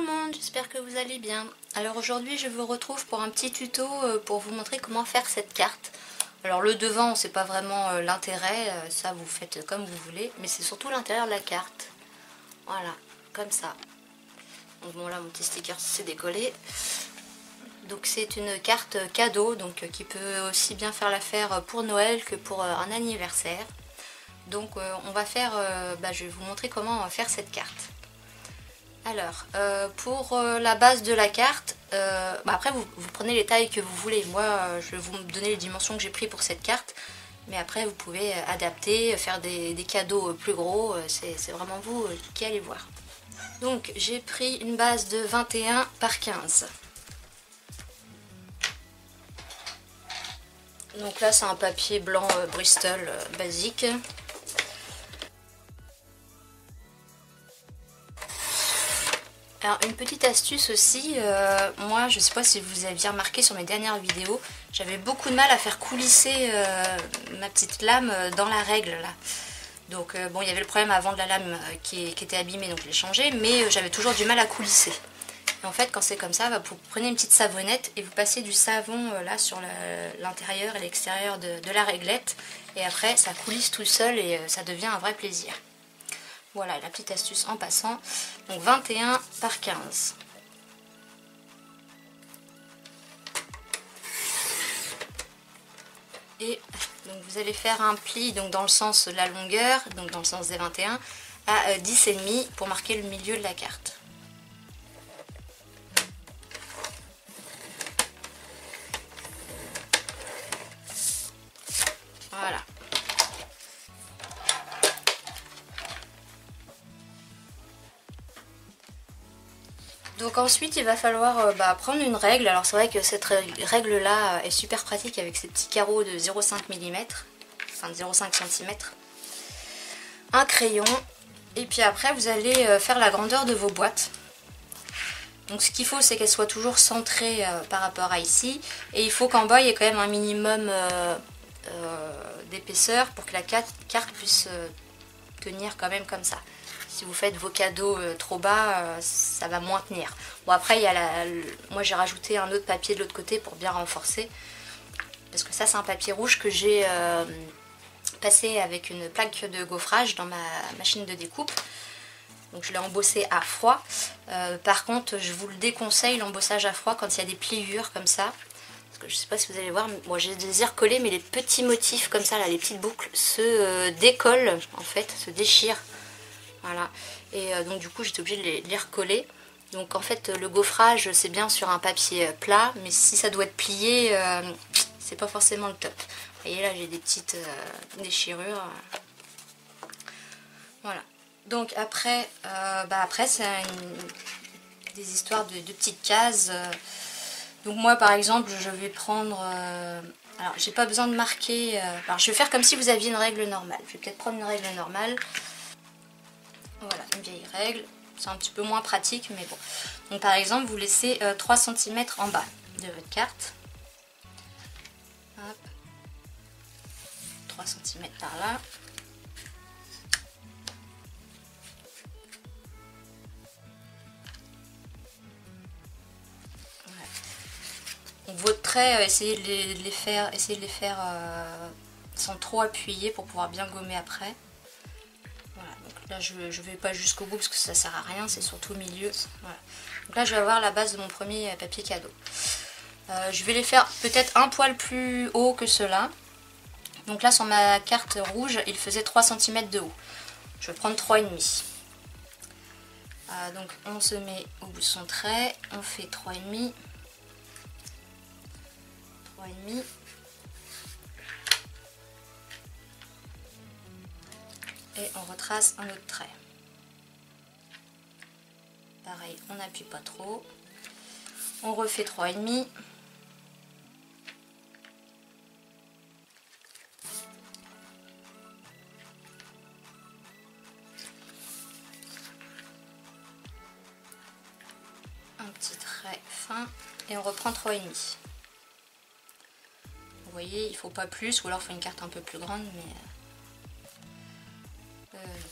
monde, j'espère que vous allez bien. Alors aujourd'hui je vous retrouve pour un petit tuto pour vous montrer comment faire cette carte. Alors le devant c'est pas vraiment l'intérêt, ça vous faites comme vous voulez, mais c'est surtout l'intérieur de la carte. Voilà, comme ça. Donc bon là mon petit sticker s'est décollé. Donc c'est une carte cadeau, donc qui peut aussi bien faire l'affaire pour Noël que pour un anniversaire. Donc on va faire, je vais vous montrer comment faire cette carte. Alors, pour la base de la carte, après vous prenez les tailles que vous voulez. Moi, je vais vous donner les dimensions que j'ai pris pour cette carte. Mais après, vous pouvez adapter, faire des cadeaux plus gros. C'est vraiment vous qui allez voir. Donc, j'ai pris une base de 21 par 15. Donc là, c'est un papier blanc Bristol basique. Alors une petite astuce aussi, moi je sais pas si vous avez remarqué sur mes dernières vidéos, j'avais beaucoup de mal à faire coulisser ma petite lame dans la règle là. Donc bon, il y avait le problème avant de la lame qui était abîmée, donc je l'ai changée, mais j'avais toujours du mal à coulisser. Et en fait quand c'est comme ça, vous prenez une petite savonnette et vous passez du savon là sur l'intérieur et l'extérieur de la réglette, et après ça coulisse tout seul et ça devient un vrai plaisir. Voilà la petite astuce en passant. Donc 21 par 15. Et donc vous allez faire un pli donc dans le sens de la longueur, donc dans le sens des 21, à 10,5 pour marquer le milieu de la carte. Voilà. Donc ensuite il va falloir prendre une règle. Alors c'est vrai que cette règle là est super pratique avec ces petits carreaux de 0,5 mm, enfin de 0,5 cm. Un crayon, et puis après vous allez faire la grandeur de vos boîtes. Donc ce qu'il faut c'est qu'elle soit toujours centrée par rapport à ici, et il faut qu'en bas il y ait quand même un minimum d'épaisseur pour que la carte puisse tenir quand même comme ça. Si vous faites vos cadeaux trop bas, ça va moins tenir. Bon après, moi j'ai rajouté un autre papier de l'autre côté pour bien renforcer. Parce que ça c'est un papier rouge que j'ai passé avec une plaque de gaufrage dans ma machine de découpe. Donc je l'ai embossé à froid. Par contre, je vous le déconseille l'embossage à froid quand il y a des pliures comme ça. Parce que je sais pas si vous allez voir, moi j'ai des zires collés, mais les petits motifs comme ça, là, les petites boucles, se décollent en fait, se déchirent. Voilà, et donc du coup j'étais obligée de les recoller. Donc en fait le gaufrage c'est bien sur un papier plat, mais si ça doit être plié, c'est pas forcément le top. Vous voyez là j'ai des petites déchirures. Voilà. Donc après, c'est des histoires de petites cases. Donc moi par exemple je vais prendre... alors j'ai pas besoin de marquer... alors je vais faire comme si vous aviez une règle normale. Je vais peut-être prendre une règle normale. Voilà, une vieille règle, c'est un petit peu moins pratique, mais bon. Donc par exemple, vous laissez 3 cm en bas de votre carte. Hop. 3 cm par là. Voilà. Donc vos traits, essayez de les faire sans trop appuyer pour pouvoir bien gommer après. Voilà, donc là je vais pas jusqu'au bout parce que ça sert à rien, c'est surtout au milieu. Voilà. Donc là je vais avoir la base de mon premier papier cadeau. Je vais les faire peut-être un poil plus haut que cela. Donc là sur ma carte rouge il faisait 3 cm de haut. Je vais prendre 3,5. Donc on se met au bout de son trait, on fait 3,5. 3,5. Et on retrace un autre trait. Pareil, on n'appuie pas trop. On refait 3,5. Un petit trait fin et on reprend 3,5. Vous voyez, il ne faut pas plus, ou alors il faut une carte un peu plus grande, mais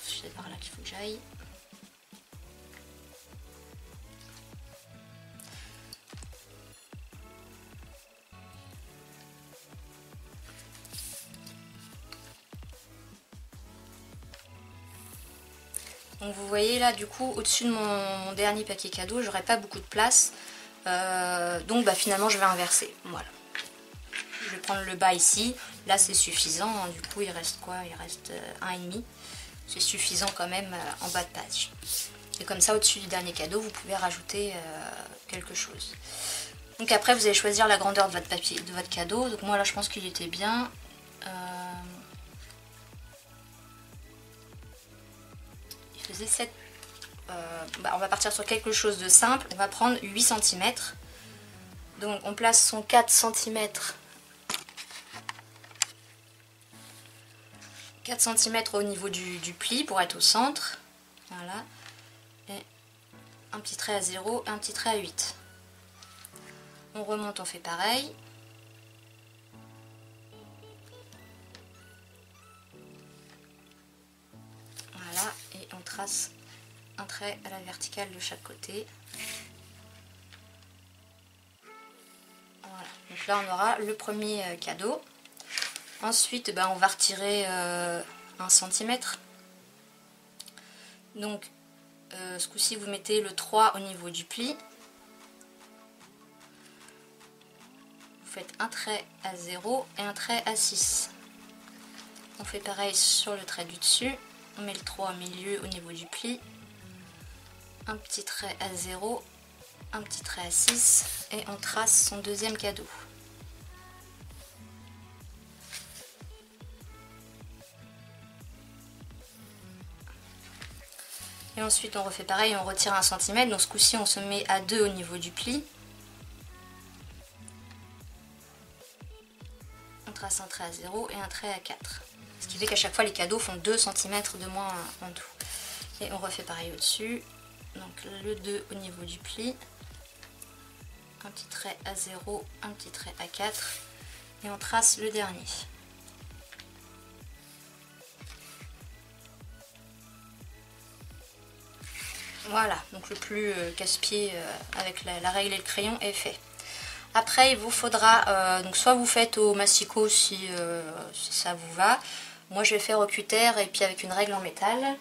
c'est par là qu'il faut que j'aille. Donc vous voyez là, du coup, au-dessus de mon dernier paquet cadeau, j'aurai pas beaucoup de place. Donc bah, finalement, je vais inverser. Voilà. Je vais prendre le bas ici. Là, c'est suffisant. Hein. Du coup, il reste quoi? Il reste 1,5. C'est suffisant quand même en bas de page. Et comme ça, au-dessus du dernier cadeau, vous pouvez rajouter quelque chose. Donc après, vous allez choisir la grandeur de votre papier, de votre cadeau. Donc moi, là, je pense qu'il était bien. Il faisait 7. On va partir sur quelque chose de simple. On va prendre 8 cm. Donc on place son 4 cm. 4 cm au niveau du pli pour être au centre. Voilà. Et un petit trait à 0 et un petit trait à 8. On remonte, on fait pareil. Voilà. Et on trace un trait à la verticale de chaque côté. Voilà. Donc là, on aura le premier cadeau. Ensuite, on va retirer 1 cm. Donc, ce coup-ci, vous mettez le 3 au niveau du pli. Vous faites un trait à 0 et un trait à 6. On fait pareil sur le trait du dessus. On met le 3 au milieu au niveau du pli. Un petit trait à 0, un petit trait à 6 et on trace son deuxième cadeau. Et ensuite on refait pareil, on retire 1 cm, donc ce coup-ci on se met à 2 au niveau du pli. On trace un trait à 0 et un trait à 4. Ce qui fait qu'à chaque fois les cadeaux font 2 cm de moins en tout. Et on refait pareil au-dessus. Donc le 2 au niveau du pli. Un petit trait à 0, un petit trait à 4. Et on trace le dernier. Voilà, donc le plus casse-pied avec la règle et le crayon est fait. Après, il vous faudra, donc soit vous faites au massicot si ça vous va. Moi, je vais faire au cutter et puis avec une règle en métal.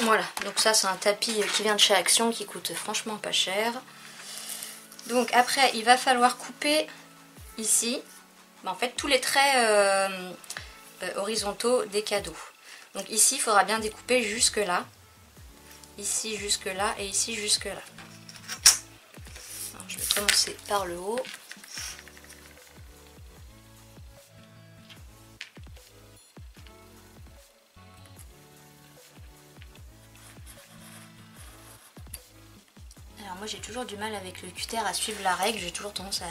Voilà, donc ça c'est un tapis qui vient de chez Action qui coûte franchement pas cher. Donc après, il va falloir couper ici, en fait, tous les traits horizontaux des cadeaux. Donc ici, il faudra bien découper jusque là. Ici jusque là et ici jusque là. Alors, je vais commencer par le haut. Alors moi j'ai toujours du mal avec le cutter à suivre la règle, j'ai toujours tendance à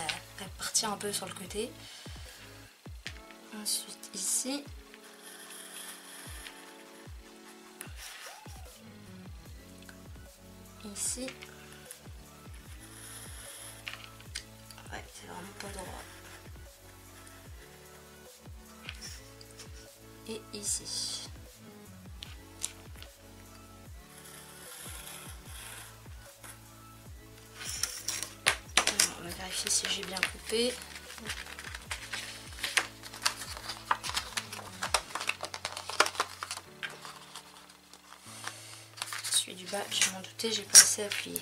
partir un peu sur le côté. Ensuite ici. Ici. Ouais, c'est vraiment pas droit. Et ici. Alors, on va vérifier si j'ai bien coupé. Celui du bas, je m'en doutais, j'ai pas assez appuyé.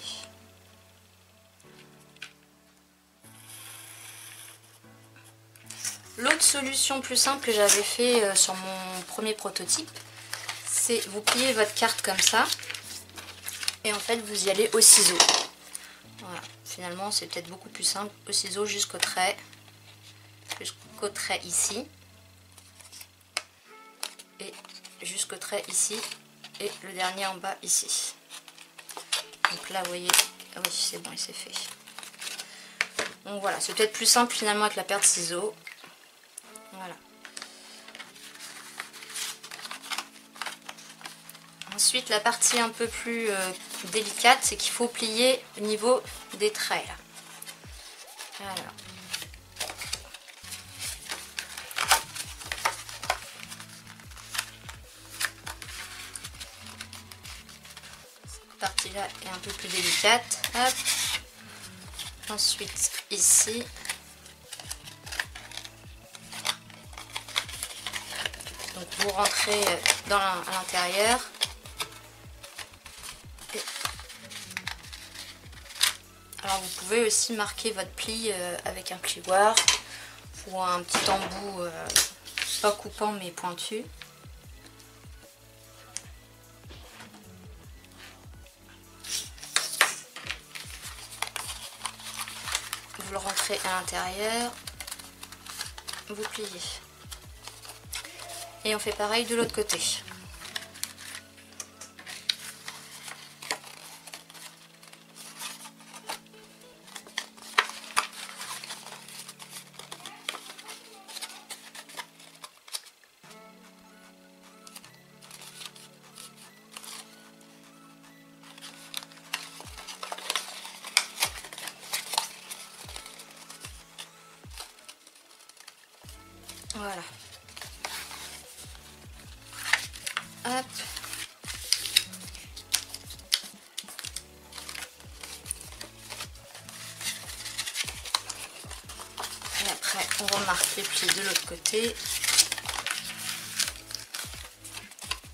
L'autre solution plus simple que j'avais fait sur mon premier prototype, c'est vous pliez votre carte comme ça et en fait vous y allez au ciseau. Voilà, finalement c'est peut-être beaucoup plus simple, au ciseau jusqu'au trait ici et jusqu'au trait ici et le dernier en bas ici. Donc là vous voyez, ah oui c'est bon, il s'est fait. Donc voilà, c'est peut-être plus simple finalement avec la paire de ciseaux. Voilà. Ensuite, la partie un peu plus délicate, c'est qu'il faut plier au niveau des traits. Là. Alors. Cette partie-là est un peu plus délicate. Hop. Ensuite, ici. Donc vous rentrez à l'intérieur. Alors vous pouvez aussi marquer votre pli avec un plioir ou un petit embout pas coupant mais pointu. Vous le rentrez à l'intérieur, vous pliez. Et on fait pareil de l'autre côté. Voilà. Hop. Et après, on remarque les plis de l'autre côté.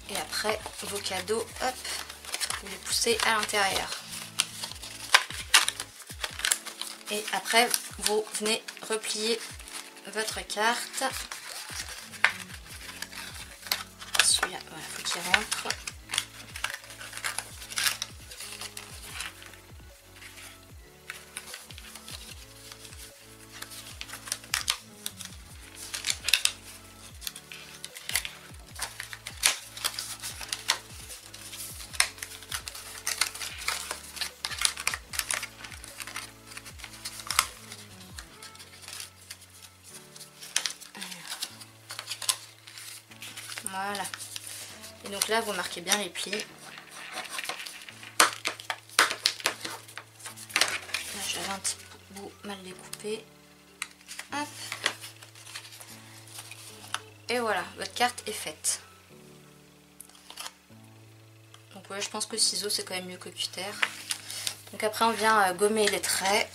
Et après, vos cadeaux, hop, vous les poussez à l'intérieur. Et après, vous venez replier votre carte. Celui-là, voilà, faut qu'il rentre. Voilà. Et donc là, vous marquez bien les plis. Là, j'avais un petit bout mal découpé. Hop. Et voilà, votre carte est faite. Donc ouais, je pense que ciseaux, c'est quand même mieux que cutter. Donc après, on vient gommer les traits.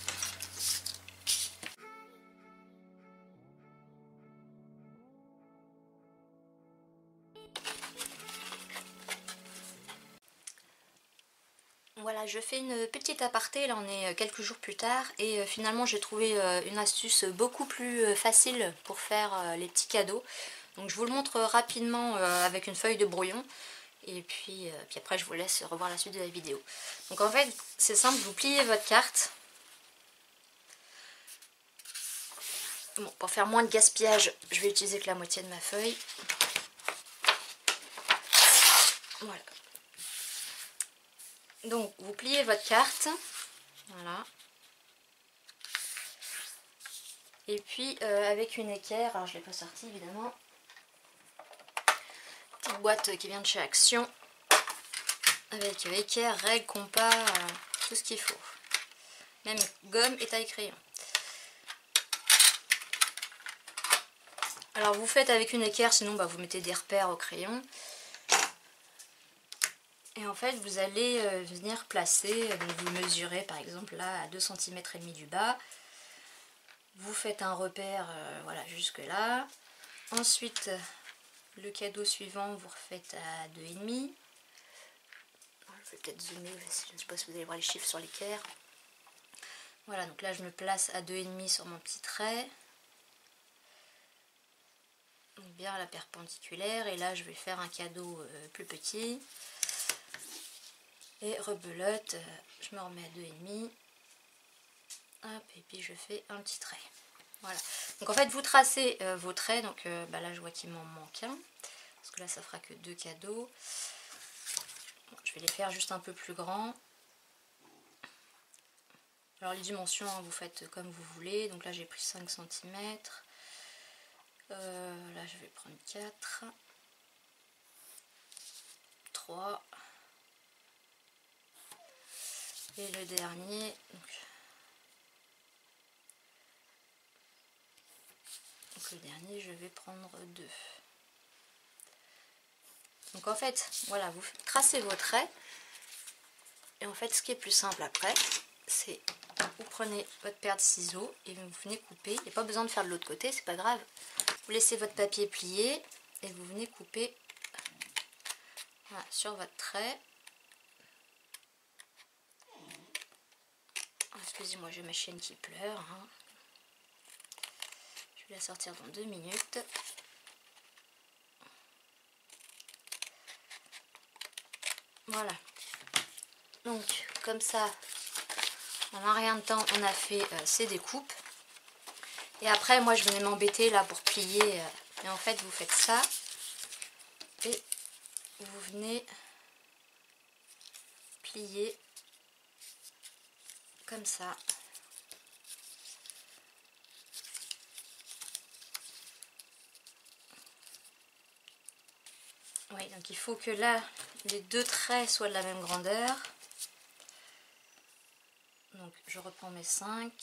Voilà, je fais une petite aparté, là on est quelques jours plus tard et finalement j'ai trouvé une astuce beaucoup plus facile pour faire les petits cadeaux. Donc je vous le montre rapidement avec une feuille de brouillon et puis après je vous laisse revoir la suite de la vidéo. Donc en fait c'est simple, vous pliez votre carte. Bon, pour faire moins de gaspillage, je vais utiliser que la moitié de ma feuille. Voilà. Donc vous pliez votre carte, voilà. Et puis avec une équerre, alors je ne l'ai pas sortie évidemment, petite boîte qui vient de chez Action, avec équerre, règle, compas, tout ce qu'il faut. Même gomme et taille-crayon. Alors vous faites avec une équerre, sinon bah, vous mettez des repères au crayon. Et en fait vous allez venir placer, donc vous mesurez par exemple là à 2,5 cm du bas. Vous faites un repère voilà, jusque là. Ensuite le cadeau suivant vous refaites à 2,5. Je vais peut-être zoomer, je ne sais pas si vous allez voir les chiffres sur l'équerre. Voilà, donc là je me place à 2,5 sur mon petit trait. Donc bien à la perpendiculaire. Et là je vais faire un cadeau plus petit. Et rebelote, je me remets à 2,5. Hop, et puis je fais un petit trait. Voilà. Donc en fait vous tracez vos traits. Donc bah là je vois qu'il m'en manque un. Parce que là ça fera que 2 cadeaux. Bon, je vais les faire juste un peu plus grands. Alors les dimensions, hein, vous faites comme vous voulez. Donc là j'ai pris 5 cm. Là je vais prendre 4. 3. Et le dernier. Donc le dernier je vais prendre 2. Donc en fait, voilà, vous tracez vos traits. Et en fait, ce qui est plus simple après, c'est vous prenez votre paire de ciseaux et vous venez couper. Il n'y a pas besoin de faire de l'autre côté, c'est pas grave. Vous laissez votre papier plié et vous venez couper voilà, sur votre trait. Excusez-moi, j'ai ma chienne qui pleure. Hein. Je vais la sortir dans 2 minutes. Voilà. Donc, comme ça, en un rien de temps, on a fait ces découpes. Et après, moi, je venais m'embêter là pour plier. Et en fait, vous faites ça. Et vous venez plier comme ça. Oui, donc il faut que là, les 2 traits soient de la même grandeur. Donc je reprends mes 5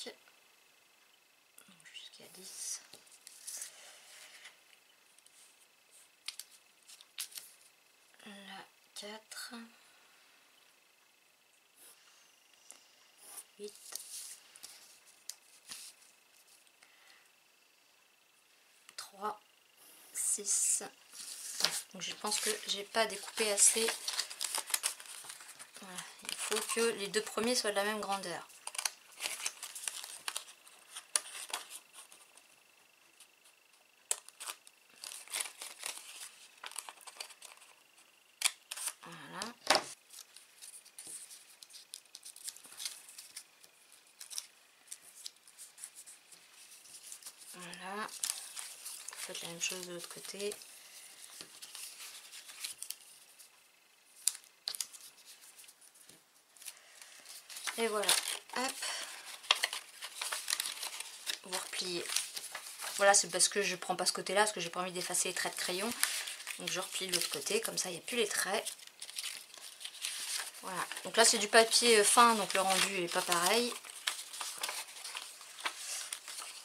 jusqu'à 10. Là, 4. 8. 3. 6. Donc je pense que j'ai pas découpé assez. Voilà. Il faut que les 2 premiers soient de la même grandeur. Voilà. Voilà. Vous faites la même chose de l'autre côté. Et voilà, hop, vous repliez. Voilà, c'est parce que je prends pas ce côté-là, parce que j'ai pas envie d'effacer les traits de crayon. Donc je replie de l'autre côté, comme ça il n'y a plus les traits. Voilà, donc là c'est du papier fin, donc le rendu n'est pas pareil.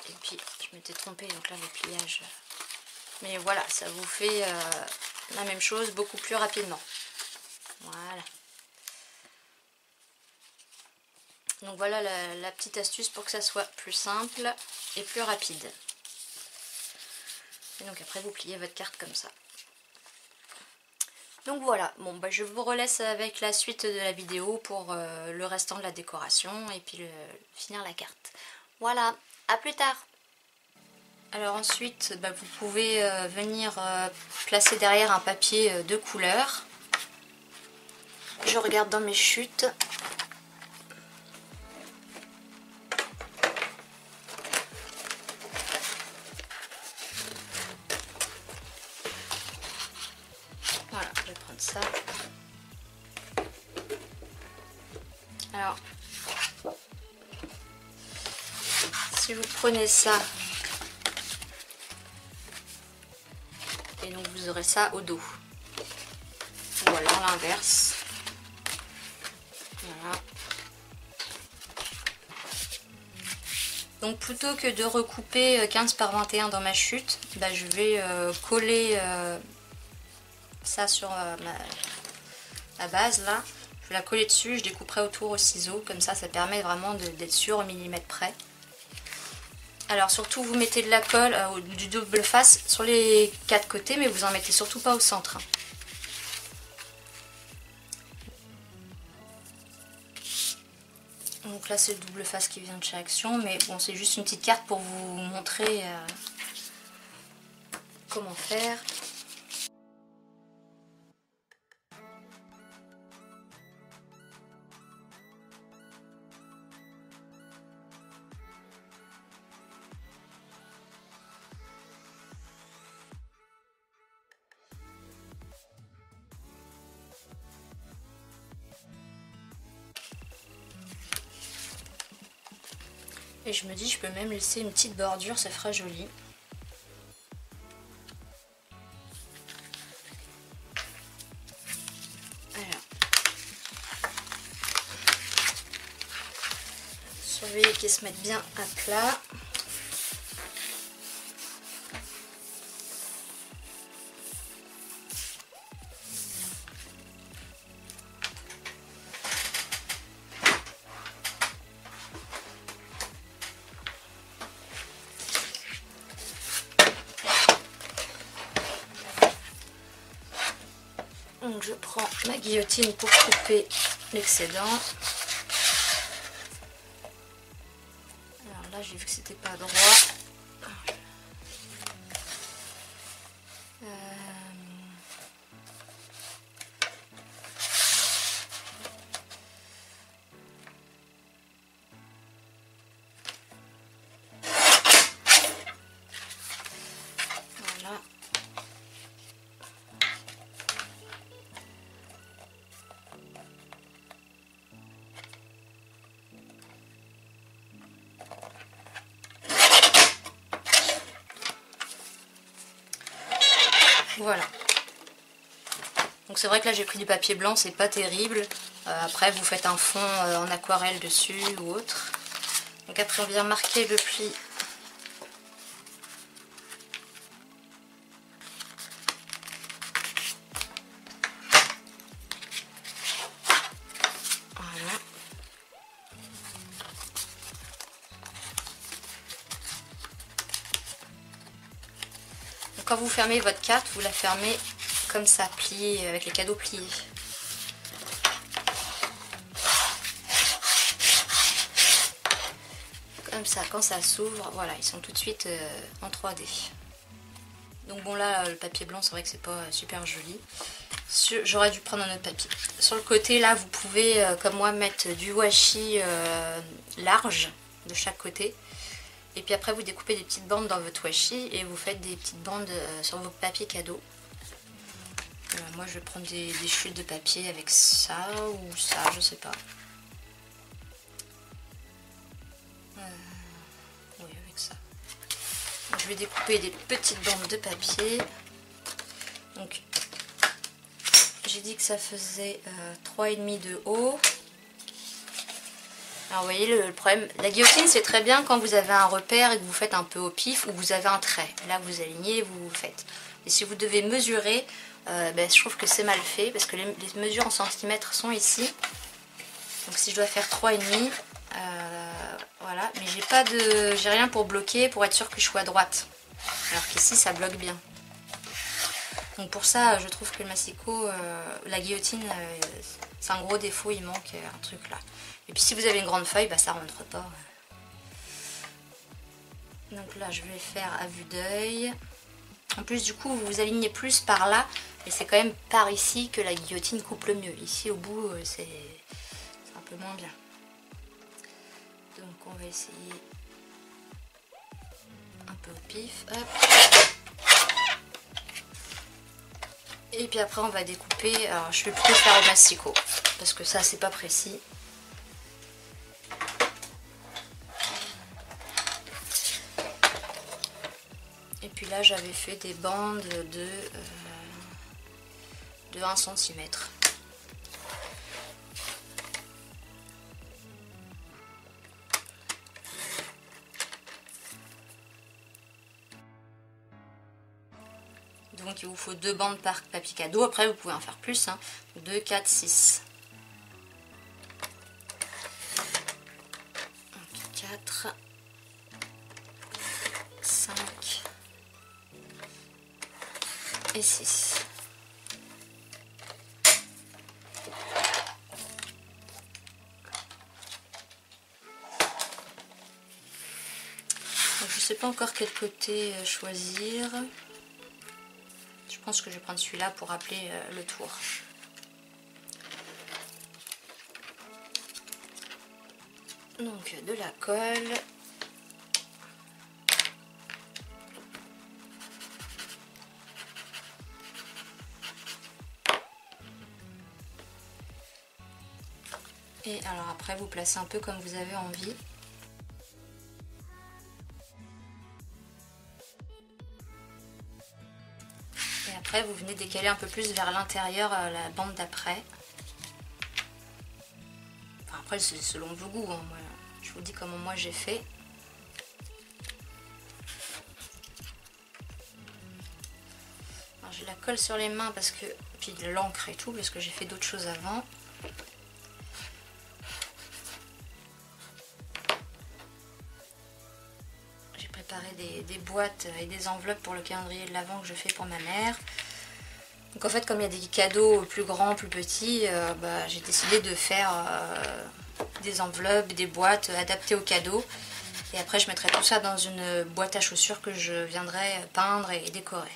Et puis je m'étais trompée, donc là le pliage. Mais voilà, ça vous fait la même chose beaucoup plus rapidement. Voilà. Donc voilà la petite astuce pour que ça soit plus simple et plus rapide. Et donc après vous pliez votre carte comme ça. Donc voilà, bon bah je vous relaisse avec la suite de la vidéo pour le restant de la décoration et puis finir la carte. Voilà, à plus tard. Alors ensuite, bah, vous pouvez venir placer derrière un papier de couleur. Je regarde dans mes chutes. Voilà, je vais prendre ça. Alors, si vous prenez ça, et donc vous aurez ça au dos. Ou alors l'inverse. Voilà. Donc plutôt que de recouper 15 par 21 dans ma chute, bah, je vais coller ça sur ma base là. Je vais la coller dessus, je découperai autour au ciseau, comme ça permet vraiment d'être sûr au millimètre près. Alors surtout vous mettez de la colle du double face sur les 4 côtés, mais vous en mettez surtout pas au centre. Donc là c'est le double face qui vient de chez Action, mais bon c'est juste une petite carte pour vous montrer comment faire. Et je me dis, je peux même laisser une petite bordure, ça fera joli. Alors, surveillez qu'ils se mettent bien à plat. Donc je prends ma guillotine pour couper l'excédent. Alors là j'ai vu que c'était pas droit. Voilà. Voilà. Donc c'est vrai que là j'ai pris du papier blanc, c'est pas terrible. Après vous faites un fond en aquarelle dessus ou autre. Donc après on vient marquer le pli. Voilà. Donc quand vous fermez votre carte, vous la fermez comme ça, pliée, avec les cadeaux pliés. Comme ça, quand ça s'ouvre, voilà, ils sont tout de suite en 3D. Donc bon là, le papier blanc, c'est vrai que c'est pas super joli. J'aurais dû prendre un autre papier. Sur le côté, là, vous pouvez, comme moi, mettre du washi large de chaque côté. Et puis après, vous découpez des petites bandes dans votre washi et vous faites des petites bandes sur vos papiers cadeaux. Moi, je vais prendre des chutes de papier avec ça ou ça, je sais pas. Oui, avec ça. Donc, je vais découper des petites bandes de papier. Donc, j'ai dit que ça faisait 3,5 de haut. Alors, vous voyez le problème, la guillotine, c'est très bien quand vous avez un repère et que vous faites un peu au pif ou vous avez un trait. Là, vous alignez, vous faites. Et si vous devez mesurer, je trouve que c'est mal fait parce que les mesures en centimètres sont ici. Donc si je dois faire 3,5, voilà, mais j'ai rien pour bloquer pour être sûr que je sois à droite. Alors qu'ici ça bloque bien. Donc pour ça je trouve que le massicot, la guillotine, c'est un gros défaut, il manque un truc là. Et puis si vous avez une grande feuille, ça rentre pas. Donc là je vais faire à vue d'œil. En plus du coup vous vous alignez plus par là. Et c'est quand même par ici que la guillotine coupe le mieux. Ici au bout c'est un peu moins bien. Donc on va essayer un peu au pif. Hop. Et puis après on va découper. Alors je vais plutôt faire au massicot. Parce que ça c'est pas précis. Et puis là j'avais fait des bandes de 1 cm. Donc il vous faut 2 bandes par papier cadeau. Après vous pouvez en faire plus. 2, 4, 6. 4, 5 et 6. Donc, je sais pas encore quel côté choisir. Je pense que je vais prendre celui-là pour rappeler le tour. Donc de la colle. Et alors après vous placez un peu comme vous avez envie. Et après vous venez décaler un peu plus vers l'intérieur la bande d'après. Enfin, après c'est selon vos goûts. Moi, je vous dis comment moi j'ai fait. J'ai la colle sur les mains parce que, puis de l'encre et tout, parce que j'ai fait d'autres choses avant. J'ai préparé des boîtes et des enveloppes pour le calendrier de l'Avent que je fais pour ma mère. Donc en fait, comme il y a des cadeaux plus grands, plus petits, j'ai décidé de faire des enveloppes, des boîtes adaptées aux cadeaux. Et après, je mettrai tout ça dans une boîte à chaussures que je viendrai peindre et décorer.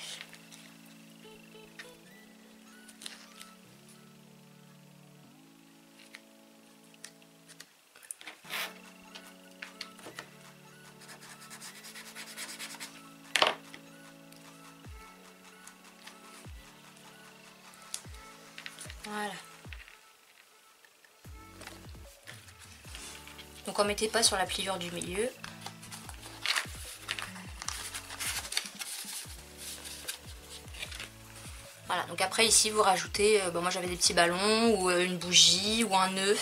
Voilà. Donc on ne mettait pas sur la pliure du milieu. Voilà, donc après ici vous rajoutez, moi j'avais des petits ballons ou une bougie ou un nœud.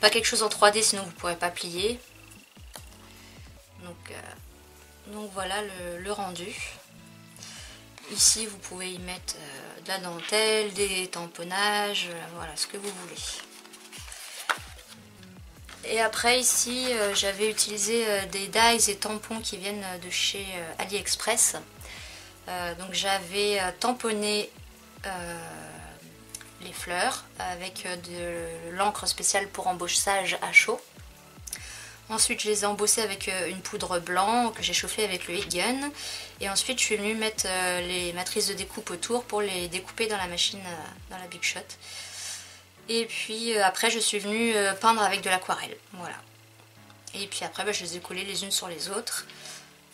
Pas quelque chose en 3D sinon vous ne pourrez pas plier. Donc voilà le rendu. Ici vous pouvez y mettre de la dentelle, des tamponnages, voilà ce que vous voulez. Et après ici j'avais utilisé des dies et tampons qui viennent de chez AliExpress. Donc j'avais tamponné les fleurs avec de l'encre spéciale pour embossage à chaud. Ensuite je les ai embossées avec une poudre blanc que j'ai chauffée avec le heat gun. Et ensuite je suis venue mettre les matrices de découpe autour pour les découper dans la machine, dans la Big Shot. Et puis après je suis venue peindre avec de l'aquarelle, voilà. Et puis après je les ai collées les unes sur les autres.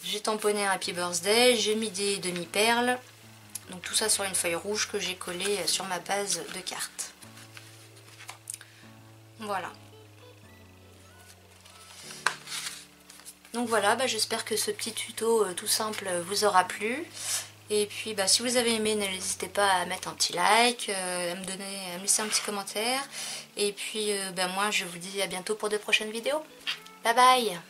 J'ai tamponné un Happy Birthday, j'ai mis des demi-perles. Donc tout ça sur une feuille rouge que j'ai collée sur ma base de cartes. Voilà. Donc voilà, j'espère que ce petit tuto tout simple vous aura plu. Et puis si vous avez aimé, n'hésitez pas à mettre un petit like, à me laisser un petit commentaire. Et puis moi je vous dis à bientôt pour de prochaines vidéos. Bye bye!